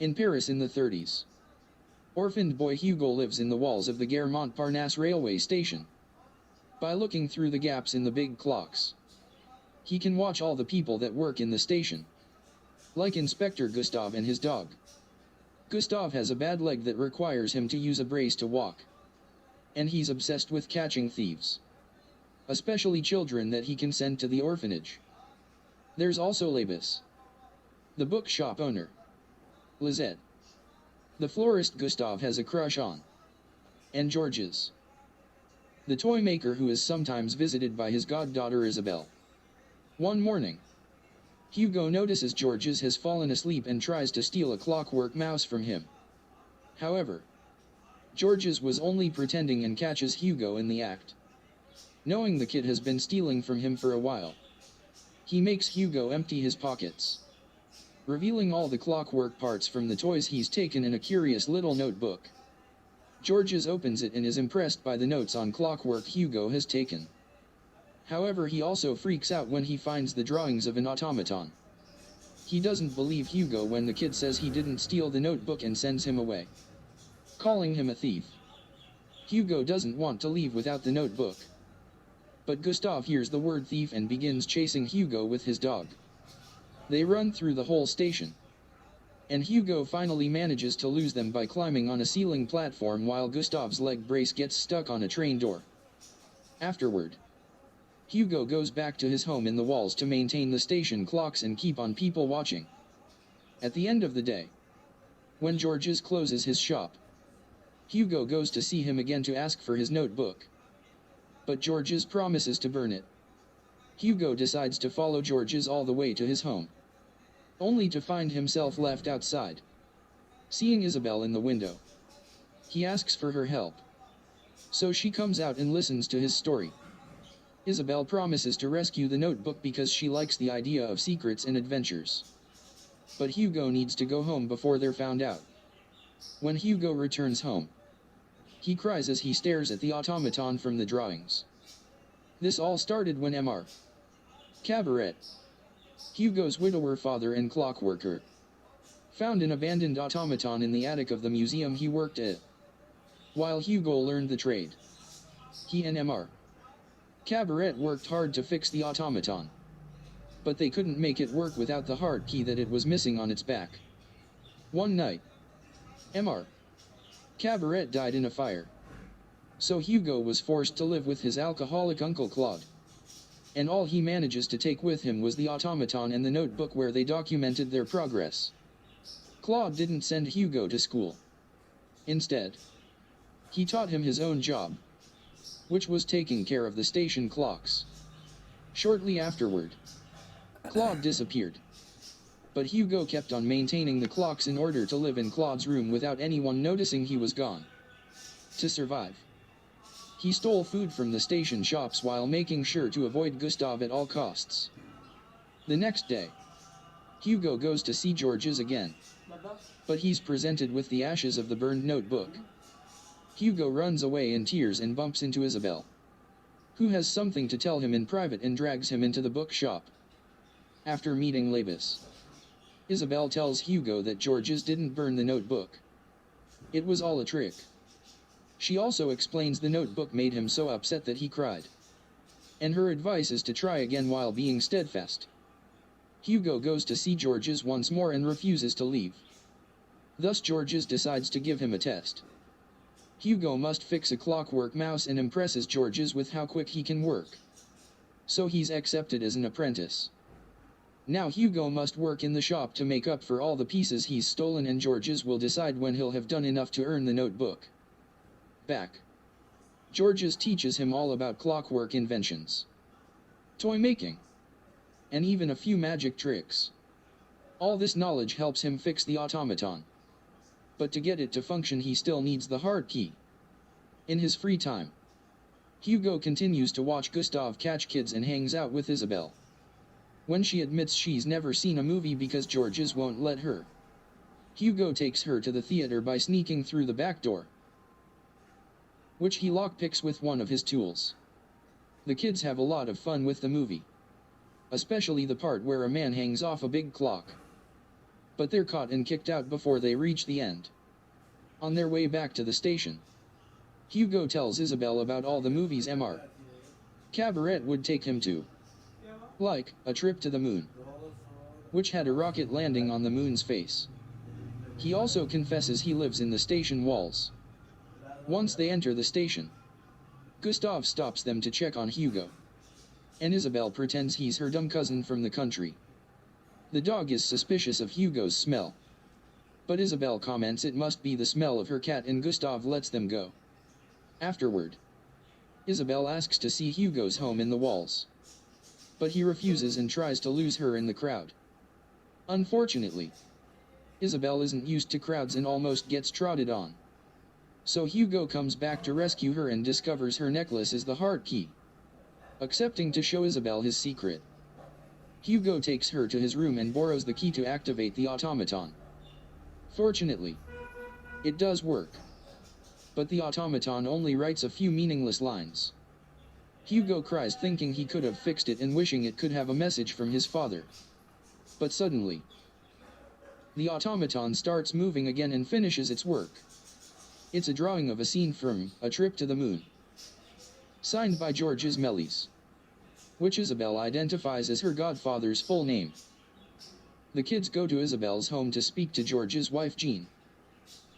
In Paris in the 30s, orphaned boy Hugo lives in the walls of the Gare Montparnasse railway station. By looking through the gaps in the big clocks, he can watch all the people that work in the station, like Inspector Gustave and his dog. Gustave has a bad leg that requires him to use a brace to walk, and he's obsessed with catching thieves, especially children that he can send to the orphanage. There's also Labus, the bookshop owner, Lizette, the florist Gustave has a crush on, and Georges, the toy maker who is sometimes visited by his goddaughter Isabelle. One morning, Hugo notices Georges has fallen asleep and tries to steal a clockwork mouse from him. However, Georges was only pretending and catches Hugo in the act. Knowing the kid has been stealing from him for a while, he makes Hugo empty his pockets, revealing all the clockwork parts from the toys he's taken in a curious little notebook. Georges opens it and is impressed by the notes on clockwork Hugo has taken. However, he also freaks out when he finds the drawings of an automaton. He doesn't believe Hugo when the kid says he didn't steal the notebook and sends him away, calling him a thief. Hugo doesn't want to leave without the notebook, but Gustave hears the word thief and begins chasing Hugo with his dog. They run through the whole station, and Hugo finally manages to lose them by climbing on a ceiling platform while Gustave's leg brace gets stuck on a train door. Afterward, Hugo goes back to his home in the walls to maintain the station clocks and keep on people watching. At the end of the day, when Georges closes his shop, Hugo goes to see him again to ask for his notebook, but Georges promises to burn it. Hugo decides to follow Georges all the way to his home, only to find himself left outside. Seeing Isabelle in the window, he asks for her help, so she comes out and listens to his story. Isabelle promises to rescue the notebook because she likes the idea of secrets and adventures. But Hugo needs to go home before they're found out. When Hugo returns home, he cries as he stares at the automaton from the drawings. This all started when Mr. Cabaret, Hugo's widower father and clockworker, found an abandoned automaton in the attic of the museum he worked at. While Hugo learned the trade, he and Mr. Cabaret worked hard to fix the automaton, but they couldn't make it work without the hard key that it was missing on its back. One night, Mr. Cabaret died in a fire, so Hugo was forced to live with his alcoholic uncle Claude, and all he manages to take with him was the automaton and the notebook where they documented their progress. Claude didn't send Hugo to school. Instead, he taught him his own job, which was taking care of the station clocks. Shortly afterward, Claude disappeared, but Hugo kept on maintaining the clocks in order to live in Claude's room without anyone noticing he was gone. To survive, he stole food from the station shops while making sure to avoid Gustave at all costs. The next day, Hugo goes to see Georges again, but he's presented with the ashes of the burned notebook. Hugo runs away in tears and bumps into Isabelle, who has something to tell him in private and drags him into the bookshop. After meeting Labus, Isabelle tells Hugo that Georges didn't burn the notebook. It was all a trick. She also explains the notebook made him so upset that he cried, and her advice is to try again while being steadfast. Hugo goes to see Georges once more and refuses to leave. Thus Georges decides to give him a test. Hugo must fix a clockwork mouse and impresses Georges with how quick he can work, so he's accepted as an apprentice. Now Hugo must work in the shop to make up for all the pieces he's stolen, and Georges will decide when he'll have done enough to earn the notebook back. Georges teaches him all about clockwork inventions, toy making, and even a few magic tricks. All this knowledge helps him fix the automaton, but to get it to function he still needs the hard key. In his free time, Hugo continues to watch Gustave catch kids and hangs out with Isabelle. When she admits she's never seen a movie because Georges won't let her, Hugo takes her to the theater by sneaking through the back door, which he lockpicks with one of his tools. The kids have a lot of fun with the movie, especially the part where a man hangs off a big clock. but they're caught and kicked out before they reach the end. On their way back to the station, Hugo tells Isabel about all the movies Mr. Cabaret would take him to. Like, A Trip to the Moon, which had a rocket landing on the moon's face. He also confesses he lives in the station walls. Once they enter the station, Gustav stops them to check on Hugo, and Isabel pretends he's her dumb cousin from the country. The dog is suspicious of Hugo's smell, but Isabel comments it must be the smell of her cat and Gustav lets them go. Afterward, Isabel asks to see Hugo's home in the walls, but he refuses and tries to lose her in the crowd. Unfortunately, Isabel isn't used to crowds and almost gets trotted on. So Hugo comes back to rescue her and discovers her necklace is the heart key. Accepting to show Isabel his secret, Hugo takes her to his room and borrows the key to activate the automaton. Fortunately, it does work, but the automaton only writes a few meaningless lines. Hugo cries thinking he could have fixed it and wishing it could have a message from his father. But suddenly, the automaton starts moving again and finishes its work. It's a drawing of a scene from A Trip to the Moon, signed by Georges Méliès, which Isabel identifies as her godfather's full name. The kids go to Isabel's home to speak to George's wife Jean,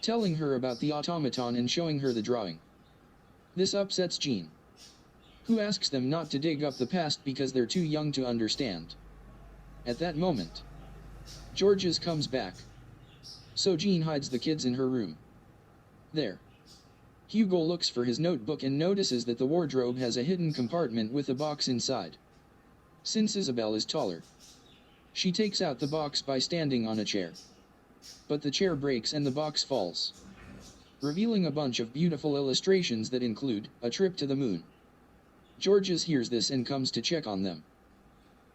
telling her about the automaton and showing her the drawing. This upsets Jean, who asks them not to dig up the past because they're too young to understand. At that moment, Georges comes back, so Jean hides the kids in her room. There, Hugo looks for his notebook and notices that the wardrobe has a hidden compartment with a box inside. Since Isabel is taller, she takes out the box by standing on a chair. But the chair breaks and the box falls, revealing a bunch of beautiful illustrations that include A Trip to the Moon. Georges hears this and comes to check on them,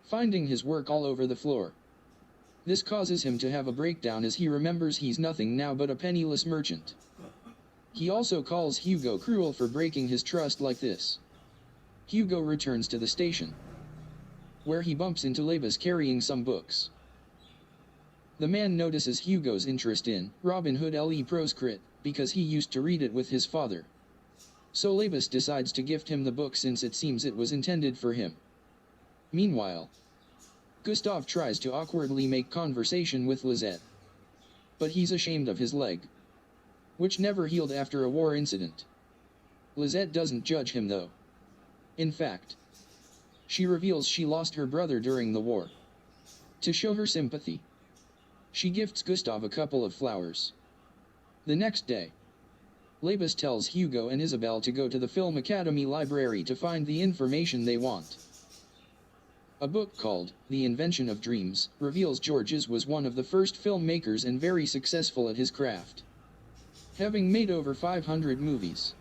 finding his work all over the floor. This causes him to have a breakdown as he remembers he's nothing now but a penniless merchant. He also calls Hugo cruel for breaking his trust like this. Hugo returns to the station, where he bumps into Labus carrying some books. The man notices Hugo's interest in Robin Hood Le Proscrit, because he used to read it with his father. So Labus decides to gift him the book since it seems it was intended for him. Meanwhile, Gustav tries to awkwardly make conversation with Lisette, but he's ashamed of his leg, which never healed after a war incident. Lisette doesn't judge him though. In fact, she reveals she lost her brother during the war. To show her sympathy, she gifts Gustav a couple of flowers. The next day, Labus tells Hugo and Isabel to go to the Film Academy library to find the information they want. A book called The Invention of Dreams reveals Georges was one of the first filmmakers and very successful at his craft, having made over 500 movies.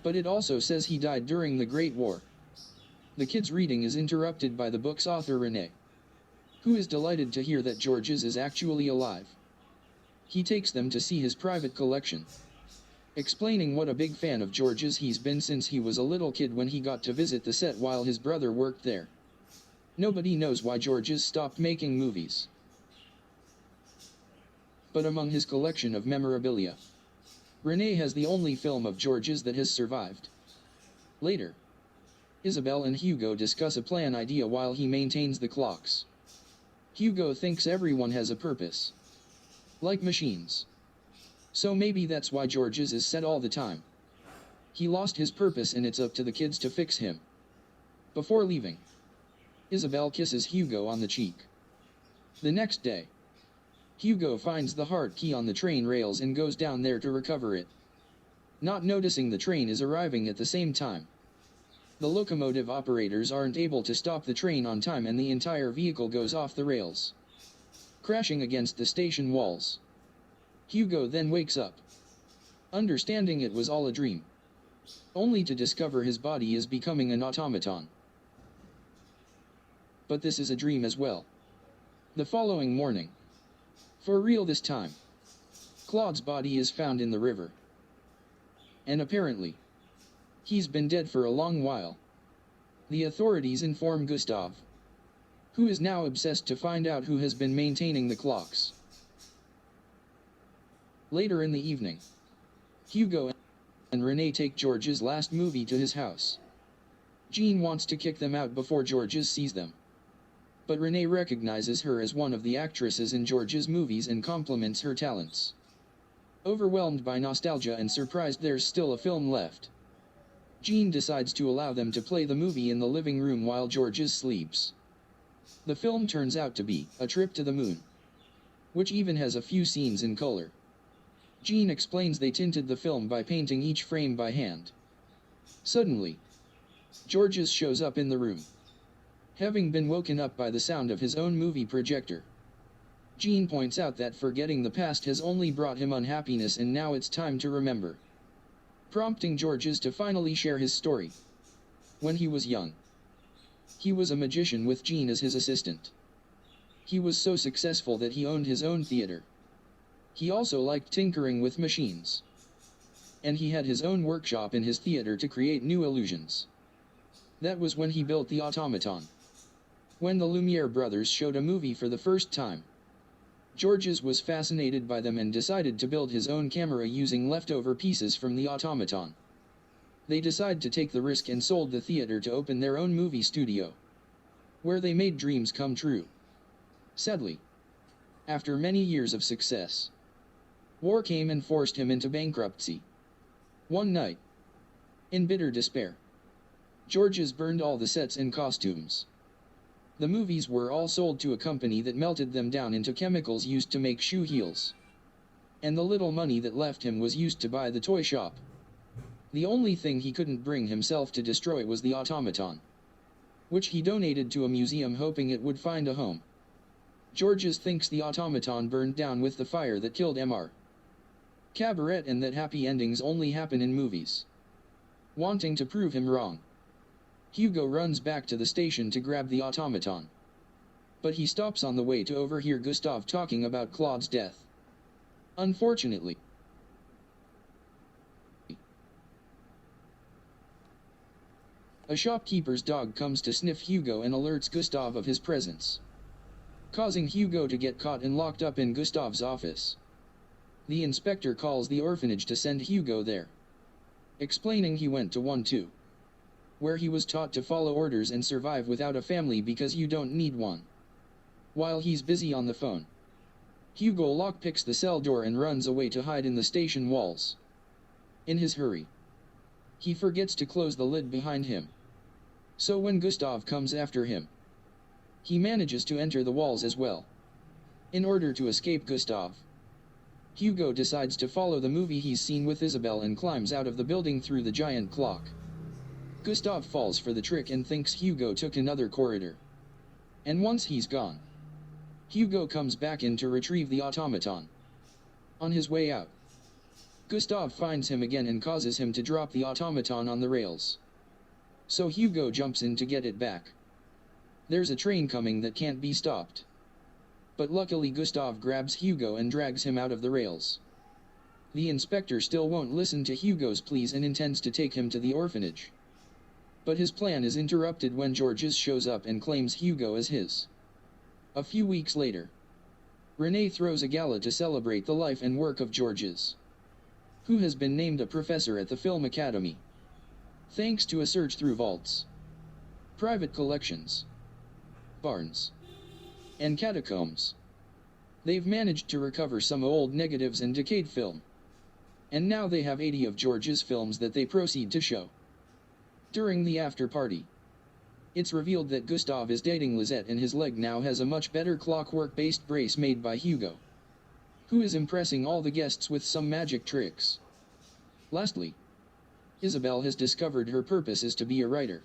But it also says he died during the Great War. The kids' reading is interrupted by the book's author René, who is delighted to hear that Georges is actually alive. He takes them to see his private collection, explaining what a big fan of Georges he's been since he was a little kid when he got to visit the set while his brother worked there. Nobody knows why Georges stopped making movies, but among his collection of memorabilia, René has the only film of Georges that has survived. Later, Isabel and Hugo discuss a plan idea while he maintains the clocks. Hugo thinks everyone has a purpose, like machines. So maybe that's why Georges is sad all the time. He lost his purpose and it's up to the kids to fix him. Before leaving, Isabel kisses Hugo on the cheek. The next day, Hugo finds the heart key on the train rails and goes down there to recover it, not noticing the train is arriving at the same time. The locomotive operators aren't able to stop the train on time and the entire vehicle goes off the rails, crashing against the station walls. Hugo then wakes up, understanding it was all a dream, only to discover his body is becoming an automaton. But this is a dream as well. The following morning, for real this time, Claude's body is found in the river. And apparently, he's been dead for a long while. The authorities inform Gustav, who is now obsessed to find out who has been maintaining the clocks. Later in the evening, Hugo and Renee take George's last movie to his house. Jean wants to kick them out before George's sees them. But Renee recognizes her as one of the actresses in George's movies and compliments her talents. Overwhelmed by nostalgia and surprised there's still a film left, Jean decides to allow them to play the movie in the living room while George's sleeps. The film turns out to be A Trip to the Moon, which even has a few scenes in color. Jean explains they tinted the film by painting each frame by hand. Suddenly, George's shows up in the room, having been woken up by the sound of his own movie projector. Jean points out that forgetting the past has only brought him unhappiness and now it's time to remember, prompting George's to finally share his story. When he was young, he was a magician with Jean as his assistant. He was so successful that he owned his own theater. He also liked tinkering with machines, and he had his own workshop in his theater to create new illusions. That was when he built the automaton. When the Lumiere brothers showed a movie for the first time, Georges was fascinated by them and decided to build his own camera using leftover pieces from the automaton. They decided to take the risk and sold the theater to open their own movie studio, where they made dreams come true. Sadly, after many years of success, war came and forced him into bankruptcy. One night, in bitter despair, Georges burned all the sets and costumes. The movies were all sold to a company that melted them down into chemicals used to make shoe heels. And the little money that left him was used to buy the toy shop. The only thing he couldn't bring himself to destroy was the automaton, which he donated to a museum hoping it would find a home. Georges thinks the automaton burned down with the fire that killed Mr. Cabaret and that happy endings only happen in movies. Wanting to prove him wrong, Hugo runs back to the station to grab the automaton. But he stops on the way to overhear Gustave talking about Claude's death. Unfortunately, a shopkeeper's dog comes to sniff Hugo and alerts Gustave of his presence, causing Hugo to get caught and locked up in Gustave's office. The inspector calls the orphanage to send Hugo there, explaining he went to 1-2. Where he was taught to follow orders and survive without a family because you don't need one. While he's busy on the phone, Hugo lockpicks the cell door and runs away to hide in the station walls. In his hurry, he forgets to close the lid behind him. So when Gustave comes after him, he manages to enter the walls as well. In order to escape Gustave, Hugo decides to follow the movie he's seen with Isabelle and climbs out of the building through the giant clock. Gustave falls for the trick and thinks Hugo took another corridor. And once he's gone, Hugo comes back in to retrieve the automaton. On his way out, Gustave finds him again and causes him to drop the automaton on the rails. So Hugo jumps in to get it back. There's a train coming that can't be stopped. But luckily Gustave grabs Hugo and drags him out of the rails. The inspector still won't listen to Hugo's pleas and intends to take him to the orphanage. But his plan is interrupted when Georges shows up and claims Hugo as his. A few weeks later, Renee throws a gala to celebrate the life and work of Georges, who has been named a professor at the Film Academy. Thanks to a search through vaults, private collections, barns, and catacombs, they've managed to recover some old negatives and decayed film. And now they have 80 of Georges' films that they proceed to show. During the after-party, it's revealed that Gustave is dating Lisette and his leg now has a much better clockwork-based brace made by Hugo, who is impressing all the guests with some magic tricks. Lastly, Isabelle has discovered her purpose is to be a writer,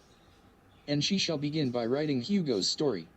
and she shall begin by writing Hugo's story.